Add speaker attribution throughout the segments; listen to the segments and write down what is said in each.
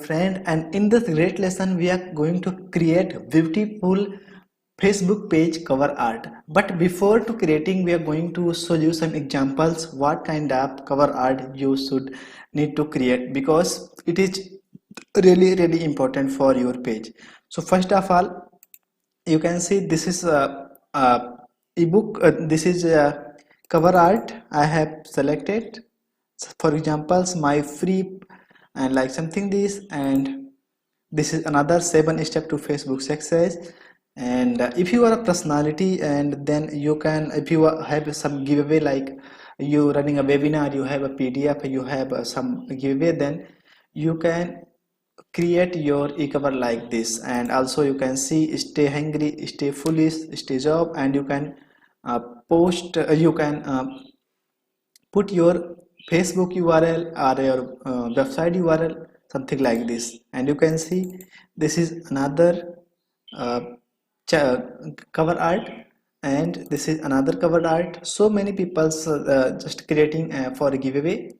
Speaker 1: friend, and in this great lesson we are going to create beautiful Facebook page cover art. But before to creating, we are going to show you some examples what kind of cover art you should need to create, because it is really important for your page. So first of all, you can see this is a ebook. This is a cover art I have selected. For examples, my free and like something this, and this is another 7 step to Facebook success. And if you are a personality, and then you can, if you have some giveaway, like you running a webinar, you have a PDF, you have some giveaway, then you can create your e-cover like this. And also you can see stay hungry, stay foolish, stay job, and you can post you can put your Facebook URL or your website URL, something like this. And you can see this is another uh, cover art, and this is another cover art. So many people just creating for a giveaway.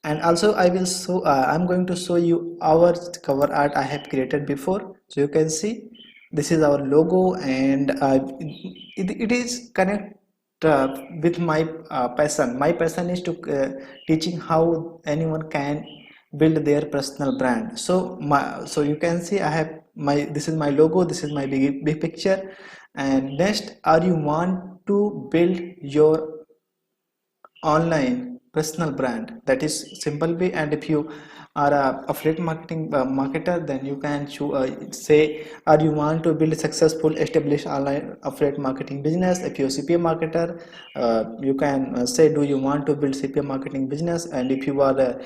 Speaker 1: And also I will show I'm going to show you our cover art I have created before. So you can see this is our logo, and it is connect with my passion. My passion is to teaching how anyone can build their personal brand. So you can see I have my, this is my logo, this is my big picture. And next, are you want to build your online personal brand? That is simple way. And if you are a affiliate marketing marketer, then you can say, or you want to build a successful established online affiliate marketing business. If you're a CPA marketer, you can say, do you want to build CPA marketing business? And if you are a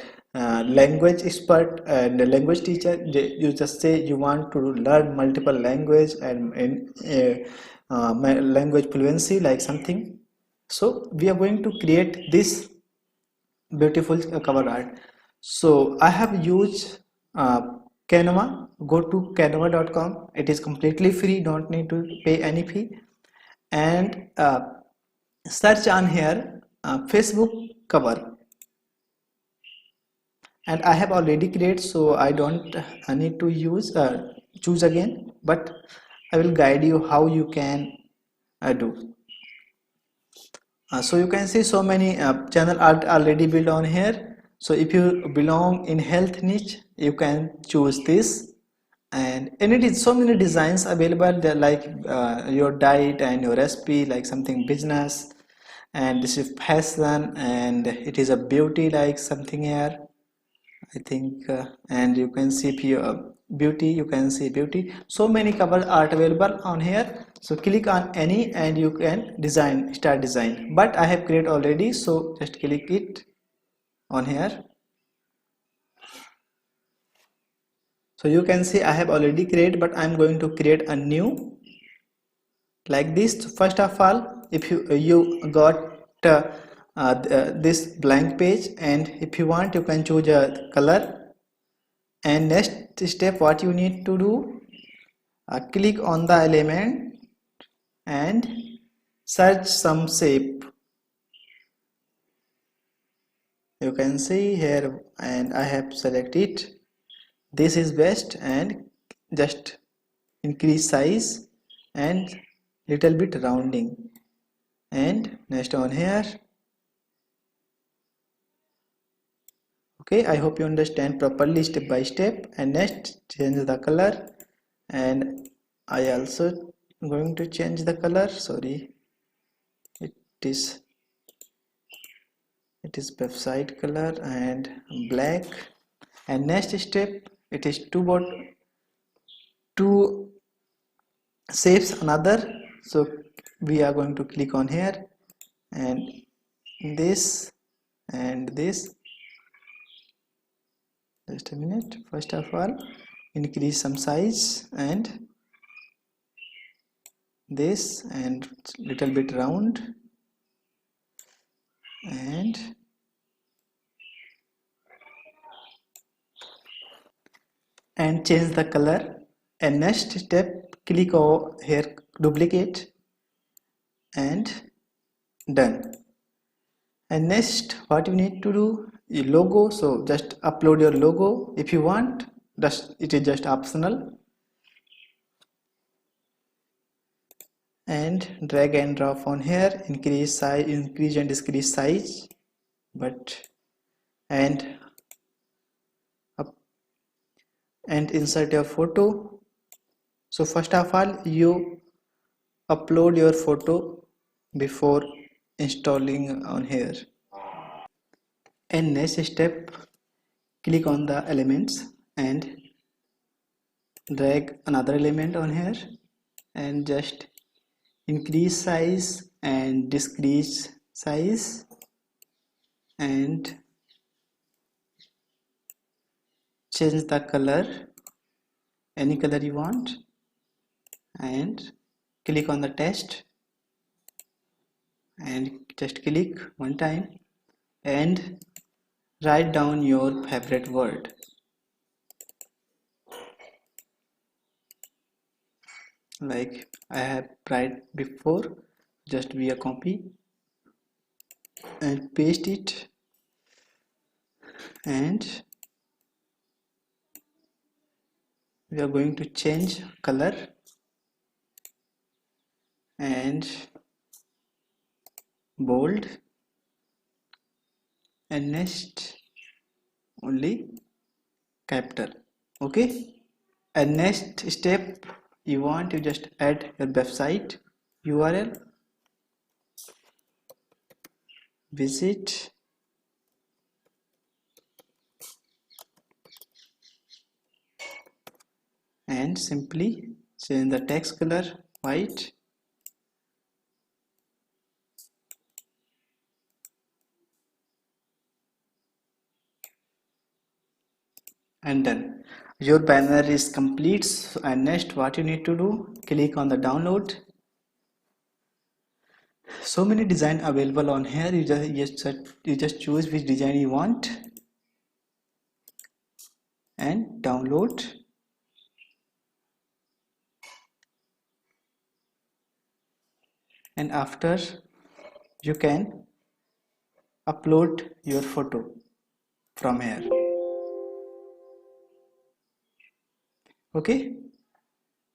Speaker 1: language expert and a language teacher, you just say you want to learn multiple language and language fluency, like something. So we are going to create this beautiful cover art. So I have used Canva. Go to canva.com. It is completely free, don't need to pay any fee. And search on here Facebook cover. And I have already created, so I don't need to choose again, but I will guide you how you can do. So you can see so many channel art already built on here. So if you belong in health niche, you can choose this. And it is so many designs available there, like your diet and your recipe, like something business. And this is fashion, and it is a beauty, like something here, I think. And you can see beauty, you can see beauty. So many cover art available on here. So click on any and you can start design. But I have created already, so just click it on here. So you can see I have already created, but I'm going to create a new like this. So first of all, if you got this blank page, and if you want, you can choose a color. And next step, what you need to do, click on the element and search some shape. You can see here, and I have selected this is best, and just increase size and little bit rounding. And next on here. Okay, I hope you understand properly step by step. And next, change the color. And I also going to change the color. Sorry, it is website color and black. And next step, it is two shapes another. So we are going to click on here, and this and this. Just a minute. First of all, increase some size and this, and little bit round, and change the color. And next step, click over here, duplicate, and done. And next, what you need to do, your logo. So just upload your logo if you want. it is just optional, and drag and drop on here, increase size, increase and decrease size, but and up and insert your photo. So first of all, you upload your photo before installing on here. And next step, click on the elements and drag another element on here and just increase size and decrease size and change the color, any color you want, and click on the text and just click one time and write down your favorite word. Like I have tried before, just be a copy and paste it, and we are going to change color and bold, and next only capital. Okay, and next step, you want to just add your website URL, visit, and simply change the text color white, and done. Your banner is complete. And next, what you need to do, click on the download. So many design available on here. You just choose which design you want and download. And after, you can upload your photo from here. Okay,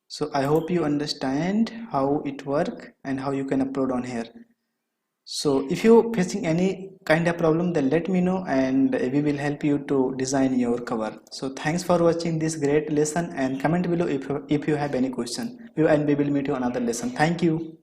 Speaker 1: so I hope you understand how it works and how you can upload on here. So if you're facing any kind of problem, then let me know and we will help you to design your cover. So thanks for watching this great lesson, and comment below if you have any question, and we will meet you another lesson. Thank you.